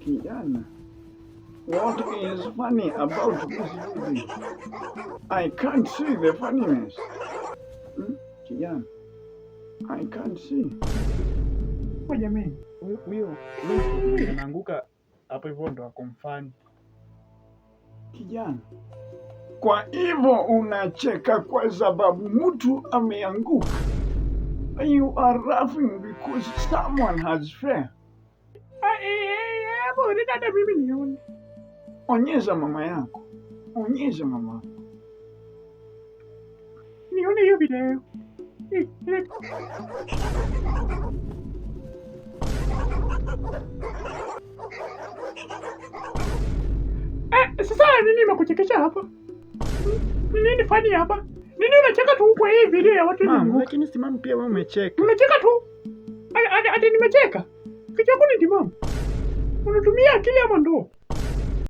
Kijana, what is funny about this movie? I can't see the funniness. Kijana, I can't see. Kwa jamani, huyo anaanguka hapo hivyo ndo akomfani. Kijana, kwa hivyo unacheka kwa sababu mtu ameanguka? You are laughing because someone has failed. Hata mimi nione. Onyesha mama yako. Onyesha mama. Nione hiyo video. Sasa nini imekuchekesha hapa? Nini fani hapa? Nini unacheka tu kwa hii video ya watu? Mama, lakini si mama pia wewe umecheka. Unacheka tu? Ati nimecheka? Kichwa chako ni timamu. Unatumia akili ama ndoo?